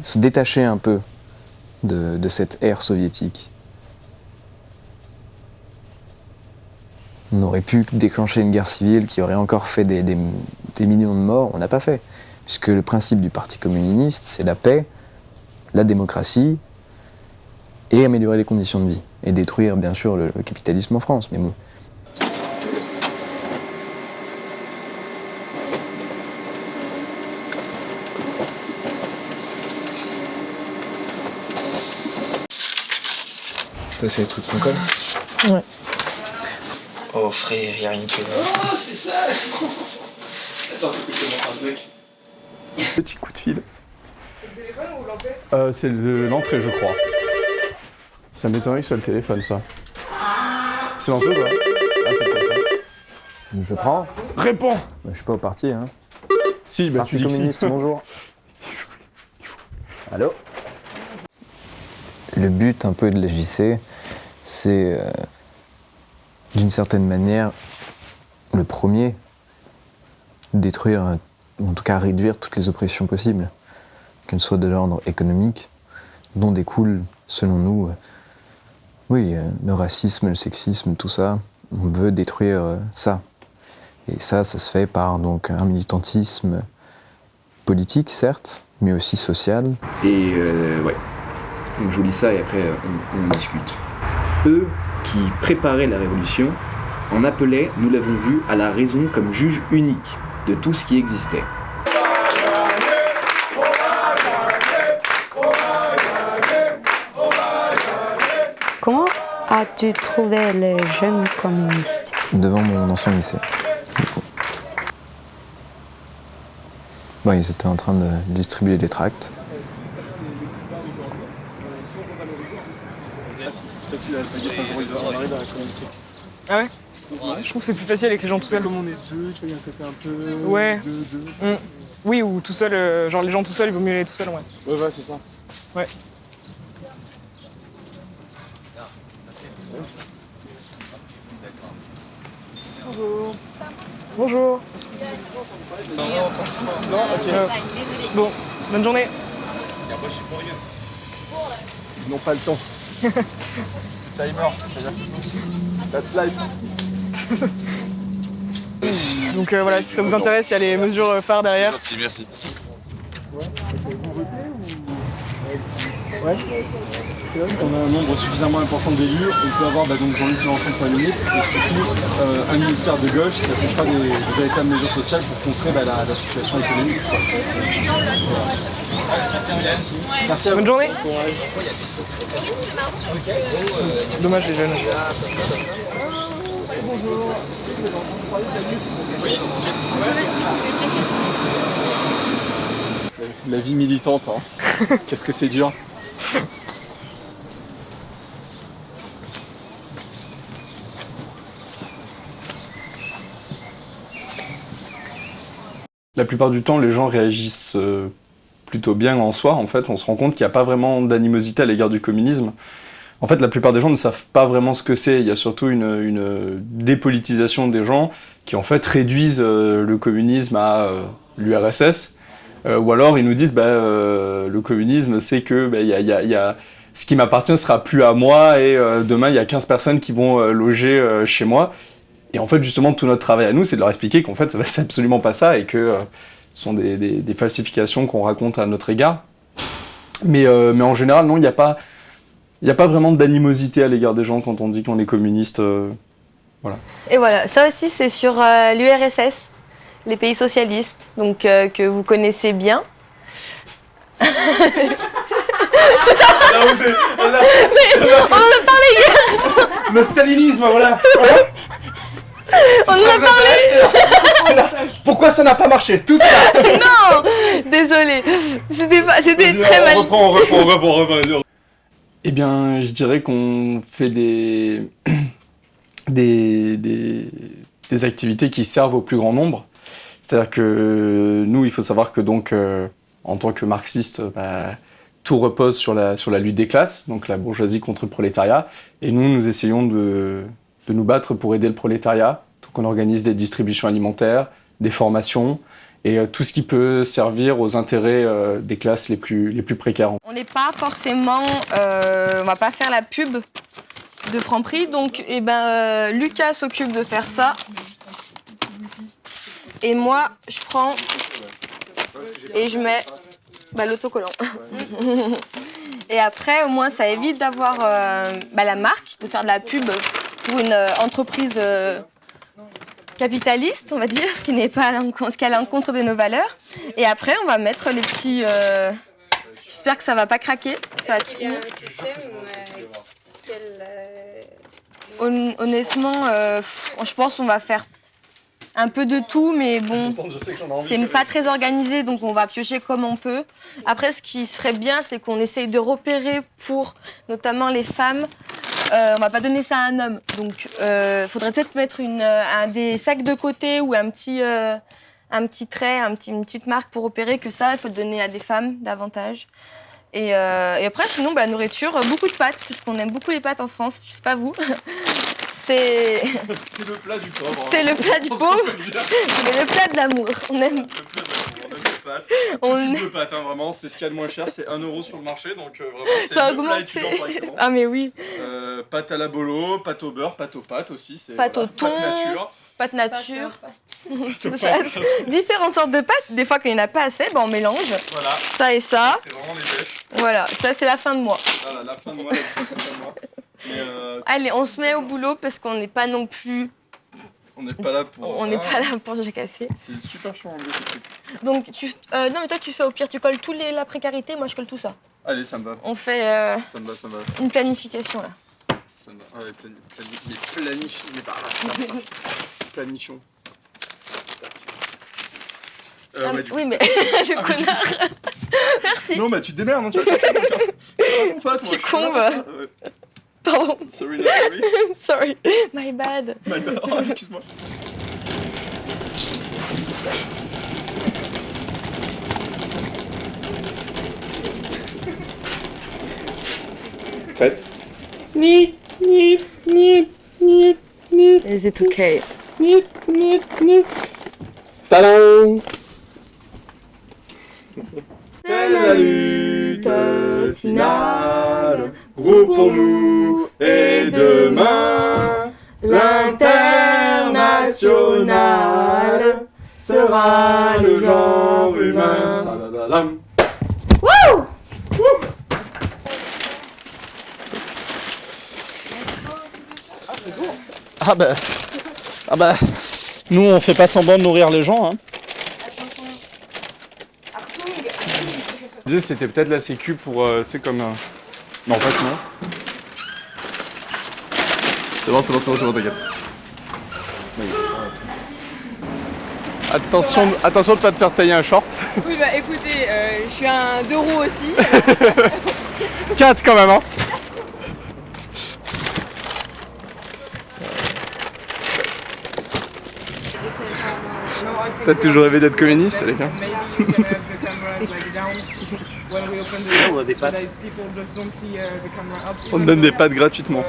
se détacher un peu de cette ère soviétique. On aurait pu déclencher une guerre civile qui aurait encore fait des millions de morts, on n'a pas fait. Puisque le principe du Parti communiste, c'est la paix, la démocratie et améliorer les conditions de vie. Et détruire bien sûr le capitalisme en France, mais bon. Toi, c'est les trucs qu'on colle ? Ouais. Oh frère, y'a rien que... Oh, c'est ça. Attends, tu peux te montrer un truc. Petit coup de fil. C'est le téléphone ou l'entrée ? C'est l'entrée, je crois. Ça m'étonnerait que ce soit le téléphone, ça. C'est l'entrée, quoi. Ah, c'est pas ça. Je prends ? Réponds. Je suis pas au parti, hein. Si, bah Parti tu dis que si. communiste, bonjour. Allô ? Le but un peu de la JC, c'est d'une certaine manière le premier, détruire, en tout cas réduire toutes les oppressions possibles, qu'elles soient de l'ordre économique, dont découle, selon nous, le racisme, le sexisme, tout ça. On veut détruire ça. Et ça se fait par donc un militantisme politique, certes, mais aussi social. Et ouais. Donc je vous lis ça et après on discute. Eux qui préparaient la révolution en appelaient, nous l'avons vu, à la raison comme juge unique de tout ce qui existait. Comment as-tu trouvé les jeunes communistes? Devant mon ancien lycée. Bon, ils étaient en train de distribuer des tracts. Ah ouais? Je trouve que c'est plus facile avec les gens tout seuls. Comme on est deux, tu vois, il y a un côté un peu... Ouais. Deux. Oui, ou tout seul, genre les gens tout seuls, il vaut mieux aller tout seul, ouais. Ouais, c'est ça. Ouais. Bonjour. Bonjour. Non, ok. Bon, bonne journée. Ils n'ont pas le temps. Timer, c'est-à-dire that's life. Donc voilà, si ça vous intéresse, il y a les mesures phares derrière. Gentil, merci. Ouais. On a un nombre suffisamment important d'élus, on peut avoir donc Jean-Luc Mélenchon Premier ministre et surtout un ministère de gauche qui appliquera des véritables mesures sociales pour contrer la situation économique. Merci à vous. Bonne journée. Dommage les jeunes. La vie militante, hein. Qu'est-ce que c'est dur. La plupart du temps, les gens réagissent plutôt bien en soi. En fait, on se rend compte qu'il n'y a pas vraiment d'animosité à l'égard du communisme. En fait, la plupart des gens ne savent pas vraiment ce que c'est. Il y a surtout une dépolitisation des gens qui, en fait, réduisent le communisme à l'URSS. Ou alors, ils nous disent le communisme, c'est que ce qui m'appartient sera plus à moi et demain, il y a 15 personnes qui vont loger chez moi. Et en fait, justement, tout notre travail à nous, c'est de leur expliquer qu'en fait, c'est absolument pas ça et que ce sont des falsifications qu'on raconte à notre égard. Mais en général, non, il n'y a pas vraiment d'animosité à l'égard des gens quand on dit qu'on est communiste. Voilà. Et voilà, ça aussi, c'est sur l'URSS, les pays socialistes, donc que vous connaissez bien. On en a parlé hier. Le stalinisme, voilà. On en a parlé. Pourquoi ça n'a pas marché? Tout est là. Non, désolé. C'était très mal. On reprend. Eh bien, je dirais qu'on fait des activités qui servent au plus grand nombre. C'est-à-dire que nous, il faut savoir que donc, en tant que marxistes, tout repose sur la lutte des classes, donc la bourgeoisie contre le prolétariat. Et nous essayons de nous battre pour aider le prolétariat. Donc on organise des distributions alimentaires, des formations, et tout ce qui peut servir aux intérêts des classes les plus précaires. On n'est pas forcément, on va pas faire la pub de Franprix, donc Lucas s'occupe de faire ça. Et moi, je prends et je mets l'autocollant. Et après, au moins, ça évite d'avoir la marque, de faire de la pub pour une entreprise capitaliste, on va dire, ce qui n'est pas ce qui est à l'encontre de nos valeurs. Et après, on va mettre les petits... J'espère que ça va pas craquer. Ça va... Il y a un système Honnêtement, je pense qu'on va faire un peu de tout, mais bon, c'est pas très organisé, donc on va piocher comme on peut. Après, ce qui serait bien, c'est qu'on essaye de repérer pour notamment les femmes. On va pas donner ça à un homme, donc faudrait peut-être mettre des sacs de côté ou un petit trait, une petite marque pour repérer que ça, il faut le donner à des femmes davantage. Et après, sinon, la nourriture, beaucoup de pâtes, parce qu'on aime beaucoup les pâtes en France, je sais pas vous. C'est le plat du pauvre. C'est le plat du pauvre, mais le plat de l'amour. On aime. Le plat de l'amour, on aime les pâtes. Tout type de pâtes, vraiment, c'est ce qu'il y a de moins cher, c'est 1 € sur le marché, donc vraiment, c'est le plat étudiant par excellence. Ah mais oui. Pâte à la bolo, pâte au beurre, pâte aux pâtes aussi. Pâte au thon, pâte nature. Différentes sortes de pâtes. Des fois, quand il n'y en a pas assez, on mélange ça et ça. C'est vraiment les bêches. Voilà, ça c'est la fin de mois. Voilà, la fin de mois, la fin de mois. Allez, on se met au boulot parce qu'on n'est pas non plus... On n'est pas là pour... On n'est pas là pour jacasser. C'est super chiant en ce truc. Donc, non mais toi tu fais au pire, tu colles la précarité, moi je colle tout ça. Allez, ça me va. On fait ça me va. une planification là. Ça me va. Ah ouais, planifions. Oui, mais le connard. Merci. Non, tu te démerdes, hein, tu vas pas ton Tu con, va. Pardon. Sorry, not sorry. Sorry. My bad. My bad. Oh, excuse-moi. Prête? Is it okay? Tadam! C'est la lutte finale, groupons-nous et demain l'international sera le genre humain. Tadadadam. Wouh! Ah bah, nous on fait pas semblant de nourrir les gens, hein. Je disais, c'était peut-être la sécu pour, tu sais, comme... Non, en fait, non. C'est bon, t'inquiète. Attention de pas te faire tailler un short. Oui, écoutez, je suis un 2 roues aussi. 4 quand même, hein. T'as toujours rêvé d'être communiste, les gars? On donne des pâtes gratuitement.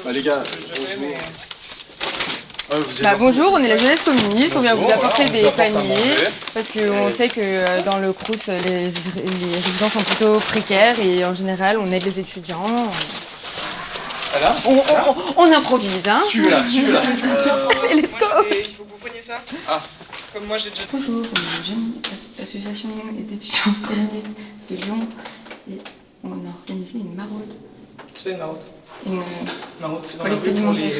Les gars, Bonjour, on est la jeunesse communiste, on vient vous apporter des paniers parce qu'on sait que dans le Crous, les résidents sont plutôt précaires et en général, on aide les étudiants. On improvise, hein. Celui-là. Let's go. Il faut que vous preniez ça. Ah. Comme moi j'ai déjà... Bonjour, on est une jeune association d'étudiants féministes de Lyon et on a organisé une maraude. C'est pas une maraude. Une maraude, c'est dans collecte la rue alimentaire.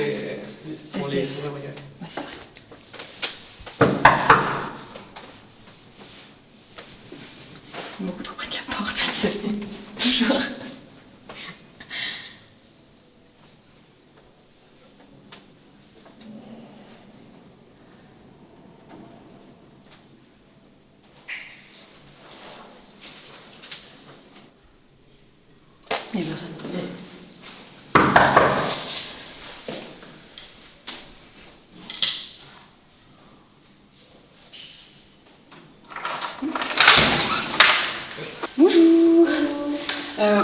pour les SDF. ouvriers. Ouais, c'est vrai. Beaucoup trop près de la porte, toujours. Il y a personne. Bonjour.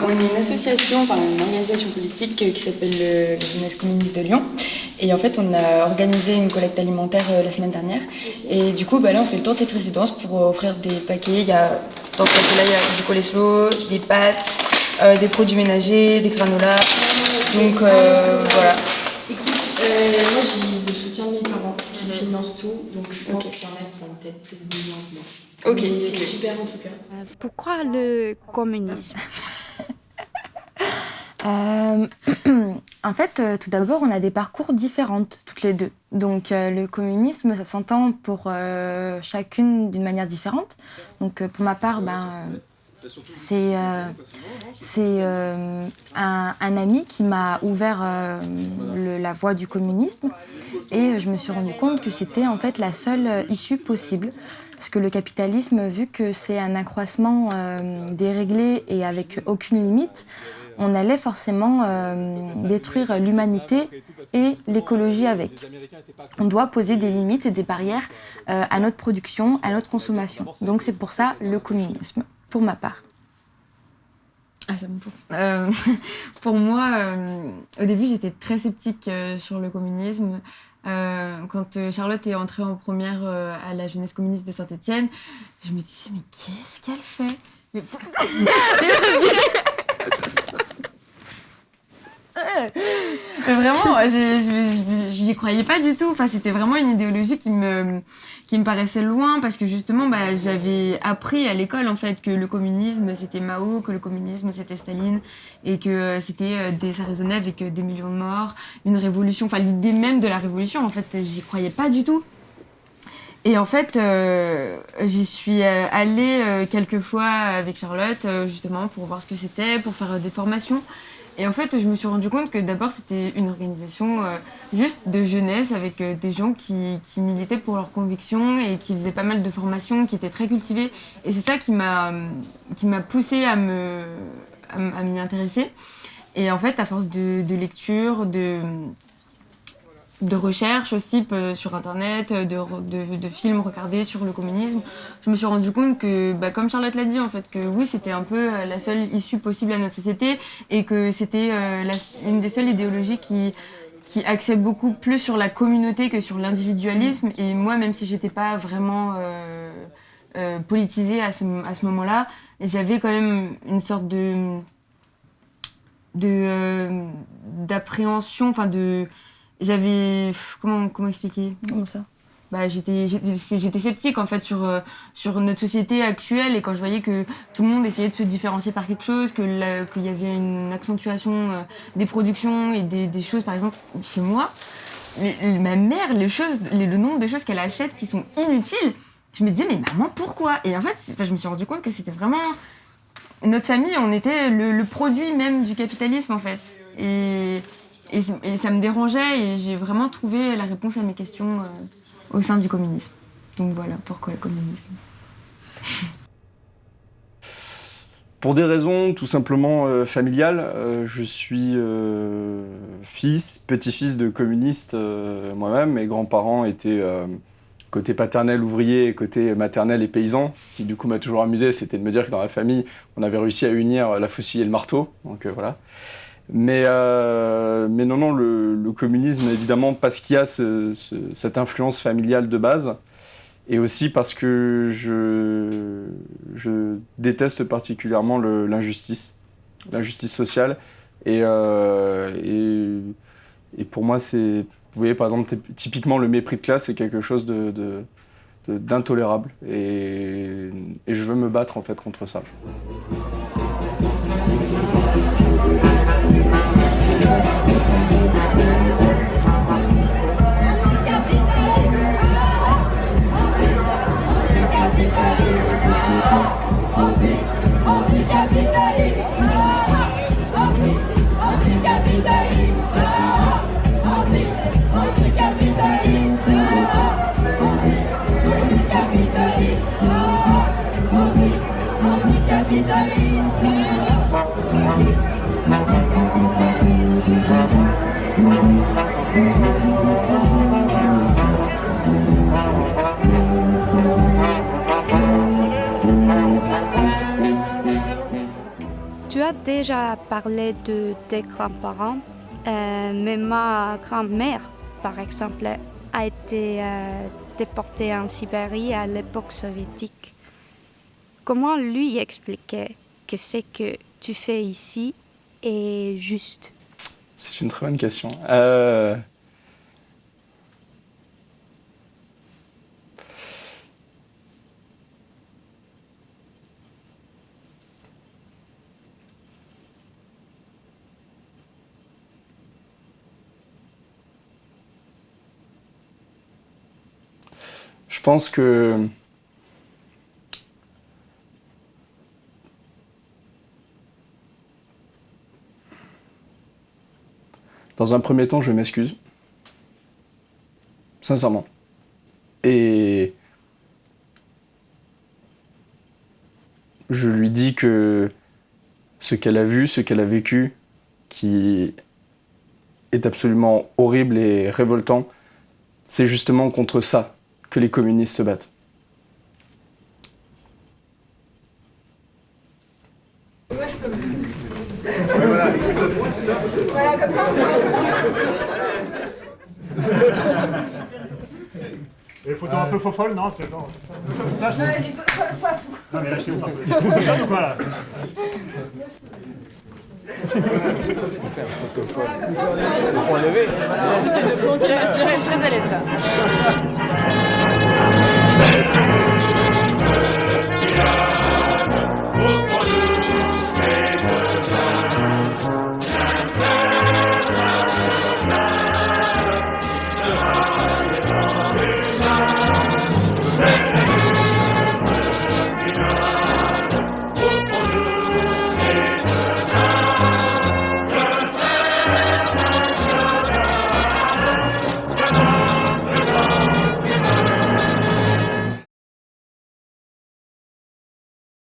On est une association, enfin une organisation politique qui s'appelle la Jeunesse communiste de Lyon. Et en fait, on a organisé une collecte alimentaire la semaine dernière. Et du coup, là, on fait le tour de cette résidence pour offrir des paquets. Dans ce paquet-là, il y a du coleslaw, des pâtes, des produits ménagers, des granolas. Donc voilà. Écoute, moi j'ai le soutien de mes parents qui financent tout, donc je pense qu'il y en a qui vont peut-être plus besoin que moi. Ok, mais c'est super en tout cas. Pourquoi le communisme? En fait, tout d'abord, on a des parcours différents, toutes les deux. Donc, le communisme, ça s'entend pour chacune d'une manière différente. Donc, pour ma part, c'est un ami qui m'a ouvert la voie du communisme. Et je me suis rendu compte que c'était en fait la seule issue possible. Parce que le capitalisme, vu que c'est un accroissement déréglé et avec aucune limite, on allait forcément détruire l'humanité et l'écologie avec. On doit poser des limites et des barrières à notre production, à notre consommation. Donc c'est pour ça le communisme, pour ma part. Ah, c'est bon. Pour moi, au début, j'étais très sceptique sur le communisme. Quand Charlotte est entrée en première à la Jeunesse communiste de Saint-Étienne, je me disais, mais qu'est-ce qu'elle fait? Vraiment, j'y croyais pas du tout. Enfin, c'était vraiment une idéologie qui me paraissait loin parce que justement, j'avais appris à l'école en fait que le communisme c'était Mao, que le communisme c'était Staline et que ça résonnait avec des millions de morts, une révolution. Enfin, l'idée même de la révolution, en fait, j'y croyais pas du tout. Et en fait, j'y suis allée quelques fois avec Charlotte justement pour voir ce que c'était, pour faire des formations. Et en fait, je me suis rendu compte que d'abord, c'était une organisation juste de jeunesse avec des gens qui militaient pour leurs convictions et qui faisaient pas mal de formations, qui étaient très cultivés. Et c'est ça qui m'a poussée à m'y intéresser. Et en fait, à force de lecture, de recherche aussi sur internet, de films regardés sur le communisme, je me suis rendu compte que, comme Charlotte l'a dit en fait, que oui, c'était un peu la seule issue possible à notre société et que c'était une des seules idéologies qui axait beaucoup plus sur la communauté que sur l'individualisme. Et moi, même si j'étais pas vraiment politisée à ce moment-là, j'avais quand même une sorte d'appréhension, enfin j'avais... Comment expliquer? Comment ça? J'étais sceptique en fait sur notre société actuelle et quand je voyais que tout le monde essayait de se différencier par quelque chose, qu'il y avait une accentuation des productions et des choses, par exemple, chez moi, mais ma mère, le nombre de choses qu'elle achète qui sont inutiles, je me disais, mais maman, pourquoi? Et en fait, je me suis rendu compte que c'était vraiment... Notre famille, on était le produit même du capitalisme en fait. Et ça me dérangeait et j'ai vraiment trouvé la réponse à mes questions au sein du communisme. Donc voilà, pourquoi le communisme? Pour des raisons tout simplement familiales, je suis petit-fils de communistes moi-même. Mes grands-parents étaient côté paternel ouvrier et côté maternel et paysan. Ce qui du coup m'a toujours amusé, c'était de me dire que dans la famille, on avait réussi à unir la faucille et le marteau. Donc voilà. Mais non, le communisme, évidemment, parce qu'il y a cette influence familiale de base, et aussi parce que je déteste particulièrement l'injustice sociale. Et pour moi, c'est, vous voyez, par exemple, typiquement, le mépris de classe, c'est quelque chose d'intolérable. Et je veux me battre, en fait, contre ça. Anticapitalisme. déjà parlé de tes grands-parents, mais ma grand-mère, par exemple, a été déportée en Sibérie à l'époque soviétique. Comment lui expliquer que ce que tu fais ici est juste? C'est une très bonne question. Je pense que dans un premier temps, je m'excuse. Sincèrement. Et je lui dis que ce qu'elle a vu, ce qu'elle a vécu, qui est absolument horrible et révoltant, c'est justement contre ça que les communistes se battent. Les photos un peu faux-folles, non? Vas-y, sois fou. Non, mais lâchez-vous un peu. Voilà. Qu'est-ce qu'on fait un photo folle? Le point levé. Très à l'aise là.